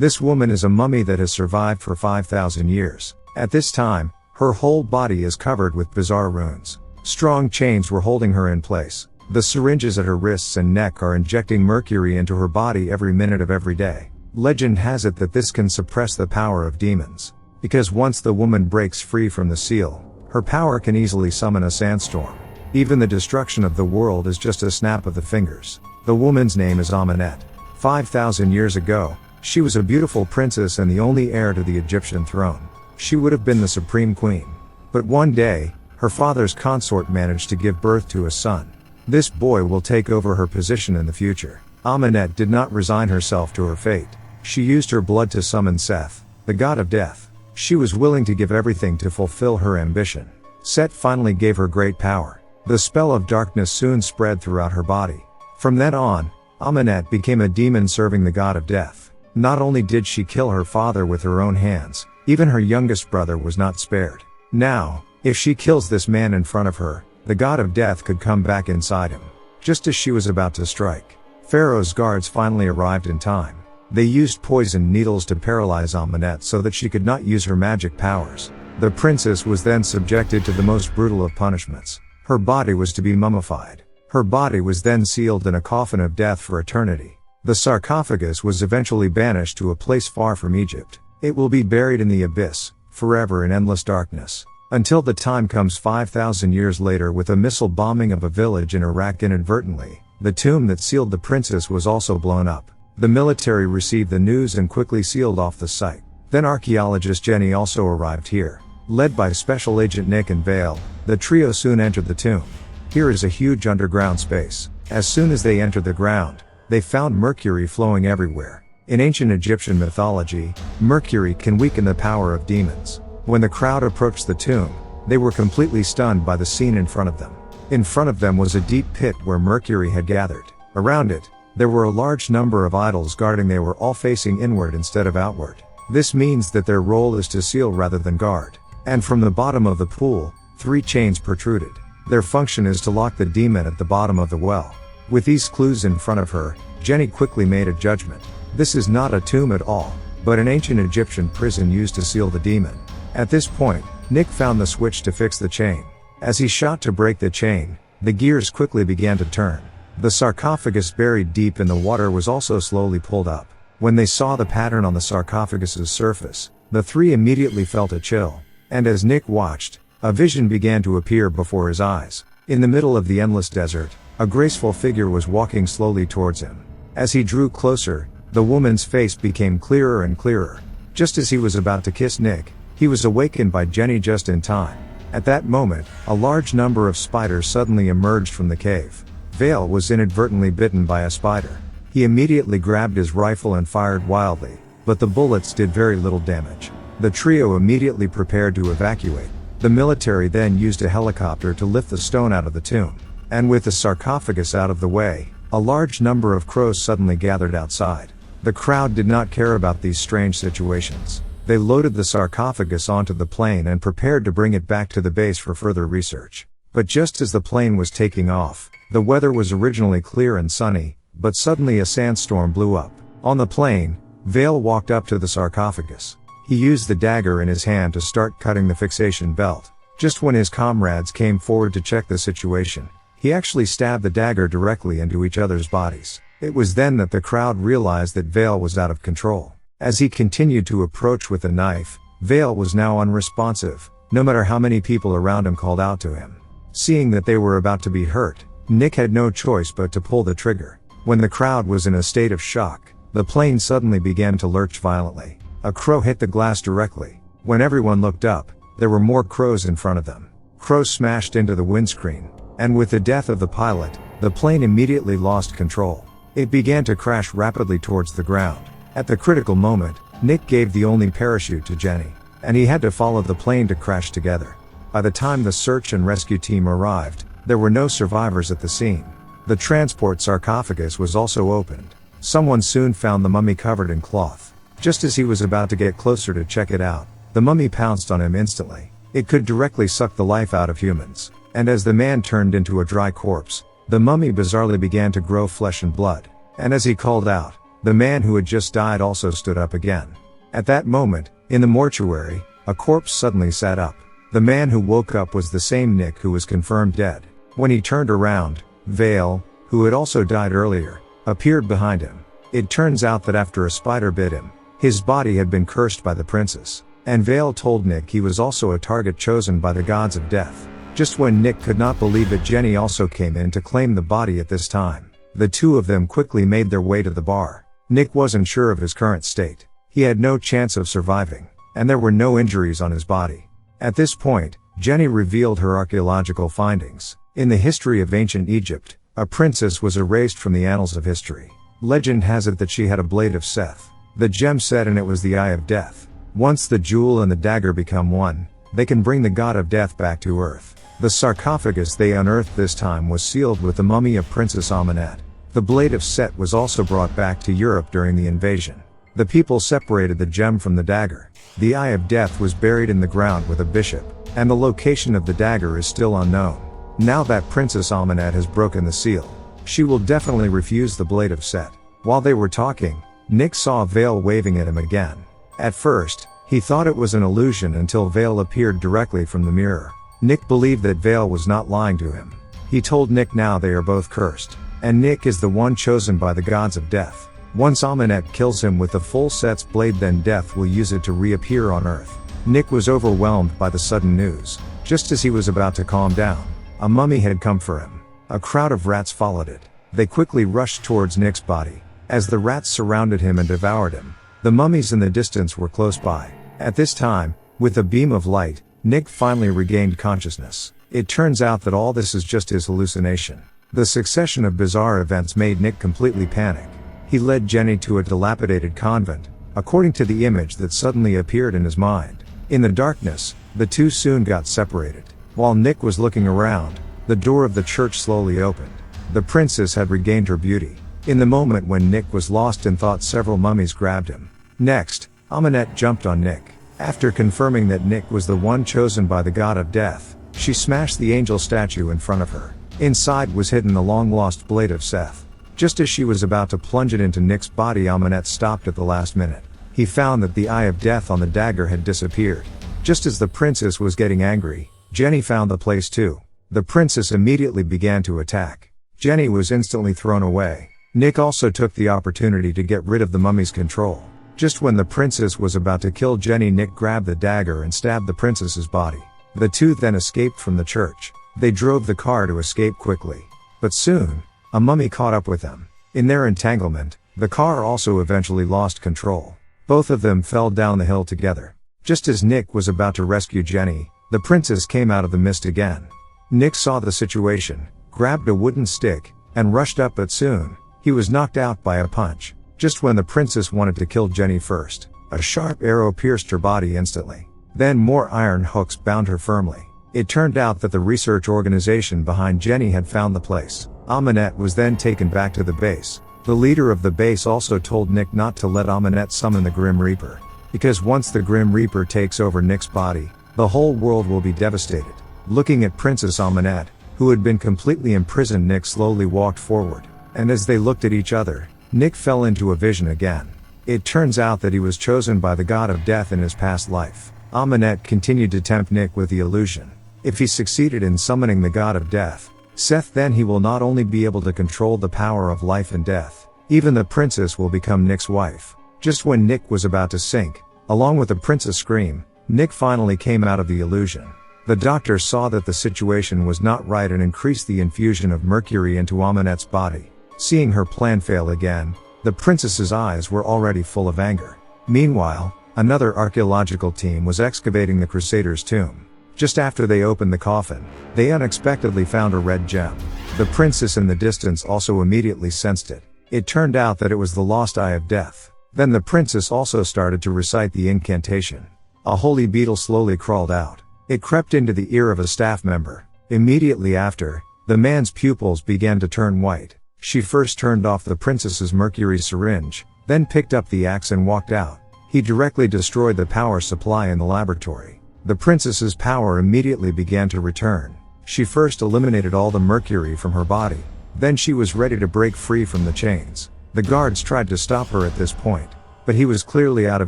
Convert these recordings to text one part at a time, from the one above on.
This woman is a mummy that has survived for 5,000 years. At this time, her whole body is covered with bizarre runes. Strong chains were holding her in place. The syringes at her wrists and neck are injecting mercury into her body every minute of every day. Legend has it that this can suppress the power of demons. Because once the woman breaks free from the seal, her power can easily summon a sandstorm. Even the destruction of the world is just a snap of the fingers. The woman's name is Amenet. 5,000 years ago, she was a beautiful princess and the only heir to the Egyptian throne. She would have been the supreme queen. But one day, her father's consort managed to give birth to a son. This boy will take over her position in the future. Amenet did not resign herself to her fate. She used her blood to summon Seth, the god of death. She was willing to give everything to fulfill her ambition. Set finally gave her great power. The spell of darkness soon spread throughout her body. From then on, Amenet became a demon serving the god of death. Not only did she kill her father with her own hands, even her youngest brother was not spared. Now, if she kills this man in front of her, the god of death could come back inside him. Just as she was about to strike, Pharaoh's guards finally arrived in time. They used poisoned needles to paralyze Amenet so that she could not use her magic powers. The princess was then subjected to the most brutal of punishments. Her body was to be mummified. Her body was then sealed in a coffin of death for eternity. The sarcophagus was eventually banished to a place far from Egypt. It will be buried in the abyss, forever in endless darkness. Until the time comes 5,000 years later with a missile bombing of a village in Iraq inadvertently, the tomb that sealed the princess was also blown up. The military received the news and quickly sealed off the site. Then archaeologist Jenny also arrived here. Led by Special Agent Nick and Vale, the trio soon entered the tomb. Here is a huge underground space. As soon as they entered the ground, they found mercury flowing everywhere. In ancient Egyptian mythology, mercury can weaken the power of demons. When the crowd approached the tomb, they were completely stunned by the scene in front of them. In front of them was a deep pit where mercury had gathered. Around it, there were a large number of idols guarding. They were all facing inward instead of outward. This means that their role is to seal rather than guard. And from the bottom of the pool, 3 chains protruded. Their function is to lock the demon at the bottom of the well. With these clues in front of her, Jenny quickly made a judgment. This is not a tomb at all, but an ancient Egyptian prison used to seal the demon. At this point, Nick found the switch to fix the chain. As he shot to break the chain, the gears quickly began to turn. The sarcophagus buried deep in the water was also slowly pulled up. When they saw the pattern on the sarcophagus's surface, the 3 immediately felt a chill. And as Nick watched, a vision began to appear before his eyes. In the middle of the endless desert, a graceful figure was walking slowly towards him. As he drew closer, the woman's face became clearer and clearer. Just as he was about to kiss Nick, he was awakened by Jenny just in time. At that moment, a large number of spiders suddenly emerged from the cave. Vale was inadvertently bitten by a spider. He immediately grabbed his rifle and fired wildly, but the bullets did very little damage. The trio immediately prepared to evacuate. The military then used a helicopter to lift the stone out of the tomb. And with the sarcophagus out of the way, a large number of crows suddenly gathered outside. The crowd did not care about these strange situations. They loaded the sarcophagus onto the plane and prepared to bring it back to the base for further research. But just as the plane was taking off, the weather was originally clear and sunny, but suddenly a sandstorm blew up. On the plane, Vale walked up to the sarcophagus. He used the dagger in his hand to start cutting the fixation belt. Just when his comrades came forward to check the situation, he actually stabbed the dagger directly into each other's bodies. It was then that the crowd realized that Vale was out of control. As he continued to approach with the knife, Vale was now unresponsive, no matter how many people around him called out to him. Seeing that they were about to be hurt, Nick had no choice but to pull the trigger. When the crowd was in a state of shock, the plane suddenly began to lurch violently. A crow hit the glass directly. When everyone looked up, there were more crows in front of them. Crows smashed into the windscreen, and with the death of the pilot, the plane immediately lost control. It began to crash rapidly towards the ground. At the critical moment, Nick gave the only parachute to Jenny, and he had to follow the plane to crash together. By the time the search and rescue team arrived, there were no survivors at the scene. The transport sarcophagus was also opened. Someone soon found the mummy covered in cloth. Just as he was about to get closer to check it out, the mummy pounced on him instantly. It could directly suck the life out of humans. And as the man turned into a dry corpse, the mummy bizarrely began to grow flesh and blood. And as he called out, The man who had just died also stood up again. At that moment, in the mortuary, a corpse suddenly sat up. The man who woke up was the same Nick who was confirmed dead. When he turned around, Vale, who had also died earlier, appeared behind him. It turns out that after a spider bit him, his body had been cursed by the princess. And Vale told Nick he was also a target chosen by the gods of death. Just when Nick could not believe it, Jenny also came in to claim the body at this time. The two of them quickly made their way to the bar. Nick wasn't sure of his current state. He had no chance of surviving, and there were no injuries on his body. At this point, Jenny revealed her archaeological findings. In the history of ancient Egypt, a princess was erased from the annals of history. Legend has it that she had a blade of Seth. The gem said and it was the eye of death. Once the jewel and the dagger become one, they can bring the god of death back to earth. The sarcophagus they unearthed this time was sealed with the mummy of Princess Amenet. The blade of Set was also brought back to Europe during the invasion. The people separated the gem from the dagger. The eye of death was buried in the ground with a bishop, and the location of the dagger is still unknown. Now that Princess Amenet has broken the seal, she will definitely refuse the blade of Set. While they were talking, Nick saw Vale waving at him again. At first, he thought it was an illusion until Vale appeared directly from the mirror. Nick believed that Vale was not lying to him. He told Nick now they are both cursed, and Nick is the one chosen by the gods of death. Once Amenet kills him with the full Set's blade, then death will use it to reappear on Earth. Nick was overwhelmed by the sudden news. Just as he was about to calm down, a mummy had come for him. A crowd of rats followed it. They quickly rushed towards Nick's body. As the rats surrounded him and devoured him, the mummies in the distance were close by. At this time, with a beam of light, Nick finally regained consciousness. It turns out that all this is just his hallucination. The succession of bizarre events made Nick completely panic. He led Jenny to a dilapidated convent, according to the image that suddenly appeared in his mind. In the darkness, the two soon got separated. While Nick was looking around, the door of the church slowly opened. The princess had regained her beauty. In the moment when Nick was lost in thought, several mummies grabbed him. Next, Amenet jumped on Nick. After confirming that Nick was the one chosen by the god of death, she smashed the angel statue in front of her. Inside was hidden the long-lost blade of Seth. Just as she was about to plunge it into Nick's body, Amenet stopped at the last minute. He found that the eye of death on the dagger had disappeared. Just as the princess was getting angry, Jenny found the place too. The princess immediately began to attack. Jenny was instantly thrown away. Nick also took the opportunity to get rid of the mummy's control. Just when the princess was about to kill Jenny, Nick grabbed the dagger and stabbed the princess's body. The two then escaped from the church. They drove the car to escape quickly. But soon, a mummy caught up with them. In their entanglement, the car also eventually lost control. Both of them fell down the hill together. Just as Nick was about to rescue Jenny, the princess came out of the mist again. Nick saw the situation, grabbed a wooden stick, and rushed up, but soon, he was knocked out by a punch. Just when the princess wanted to kill Jenny first, a sharp arrow pierced her body instantly. Then more iron hooks bound her firmly. It turned out that the research organization behind Jenny had found the place. Amenet was then taken back to the base. The leader of the base also told Nick not to let Amenet summon the Grim Reaper, because once the Grim Reaper takes over Nick's body, the whole world will be devastated. Looking at Princess Amenet, who had been completely imprisoned, Nick slowly walked forward, and as they looked at each other, Nick fell into a vision again. It turns out that he was chosen by the god of death in his past life. Amenet continued to tempt Nick with the illusion. If he succeeded in summoning the god of death, Seth, then he will not only be able to control the power of life and death, even the princess will become Nick's wife. Just when Nick was about to sink, along with the princess scream, Nick finally came out of the illusion. The doctor saw that the situation was not right and increased the infusion of mercury into Amenet's body. Seeing her plan fail again, the princess's eyes were already full of anger. Meanwhile, another archaeological team was excavating the Crusader's tomb. Just after they opened the coffin, they unexpectedly found a red gem. The princess in the distance also immediately sensed it. It turned out that it was the lost eye of death. Then the princess also started to recite the incantation. A holy beetle slowly crawled out. It crept into the ear of a staff member. Immediately after, the man's pupils began to turn white. She first turned off the princess's mercury syringe, then picked up the axe and walked out. He directly destroyed the power supply in the laboratory. The princess's power immediately began to return. She first eliminated all the mercury from her body. Then she was ready to break free from the chains. The guards tried to stop her at this point, but he was clearly out of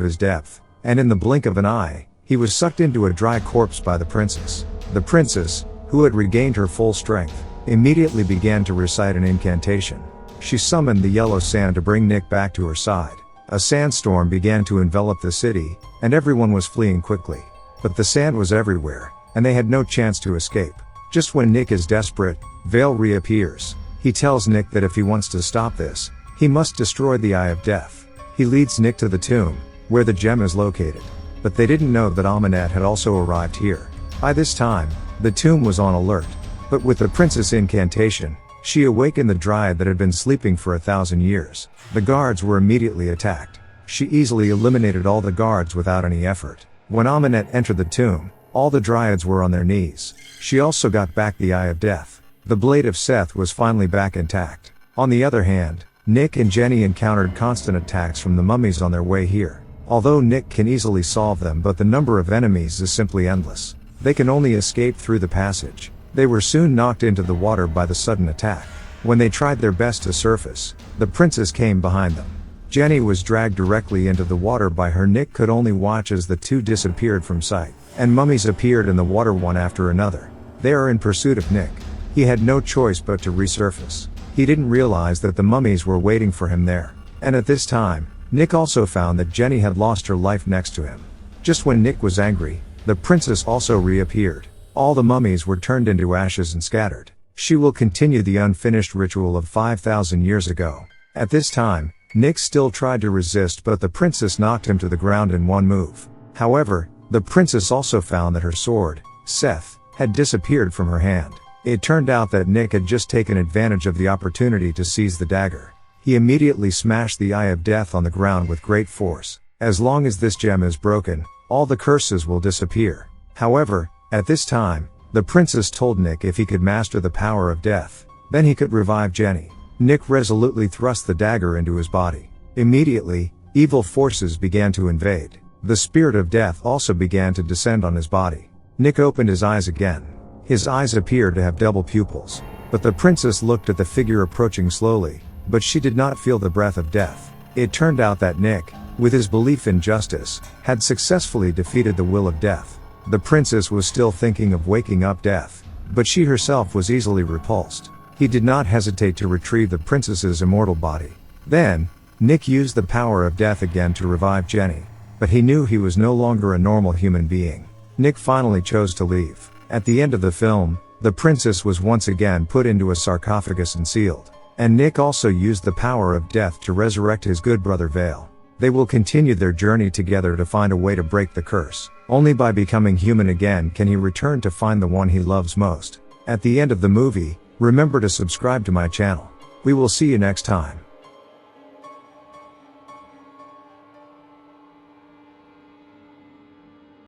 his depth, and in the blink of an eye, he was sucked into a dry corpse by the princess. The princess, who had regained her full strength, immediately began to recite an incantation. She summoned the yellow sand to bring Nick back to her side. A sandstorm began to envelop the city, and everyone was fleeing quickly. But the sand was everywhere, and they had no chance to escape. Just when Nick is desperate, Vale reappears. He tells Nick that if he wants to stop this, he must destroy the Eye of Death. He leads Nick to the tomb, where the gem is located. But they didn't know that Amunet had also arrived here. By this time, the tomb was on alert. But with the princess' incantation, she awakened the dryad that had been sleeping for 1,000 years. The guards were immediately attacked. She easily eliminated all the guards without any effort. When Amunet entered the tomb, all the dryads were on their knees. She also got back the Eye of Death. The Blade of Seth was finally back intact. On the other hand, Nick and Jenny encountered constant attacks from the mummies on their way here. Although Nick can easily solve them, but the number of enemies is simply endless. They can only escape through the passage. They were soon knocked into the water by the sudden attack. When they tried their best to surface, the princess came behind them. Jenny was dragged directly into the water by her. Nick could only watch as the two disappeared from sight, and mummies appeared in the water one after another. They are in pursuit of Nick. He had no choice but to resurface. He didn't realize that the mummies were waiting for him there. And at this time, Nick also found that Jenny had lost her life next to him. Just when Nick was angry, the princess also reappeared. All the mummies were turned into ashes and scattered. She will continue the unfinished ritual of 5,000 years ago. At this time, Nick still tried to resist, but the princess knocked him to the ground in one move. However, the princess also found that her sword, Seth, had disappeared from her hand. It turned out that Nick had just taken advantage of the opportunity to seize the dagger. He immediately smashed the Eye of Death on the ground with great force. As long as this gem is broken, all the curses will disappear. However, at this time, the princess told Nick if he could master the power of death, then he could revive Jenny. Nick resolutely thrust the dagger into his body. Immediately, evil forces began to invade. The spirit of death also began to descend on his body. Nick opened his eyes again. His eyes appeared to have double pupils. But the princess looked at the figure approaching slowly, but she did not feel the breath of death. It turned out that Nick, with his belief in justice, had successfully defeated the will of death. The princess was still thinking of waking up death, but she herself was easily repulsed. He did not hesitate to retrieve the princess's immortal body. Then, Nick used the power of death again to revive Jenny, but he knew he was no longer a normal human being. Nick finally chose to leave. At the end of the film, the princess was once again put into a sarcophagus and sealed. And Nick also used the power of death to resurrect his good brother Vale. They will continue their journey together to find a way to break the curse. Only by becoming human again can he return to find the one he loves most. At the end of the movie, remember to subscribe to my channel. We will see you next time.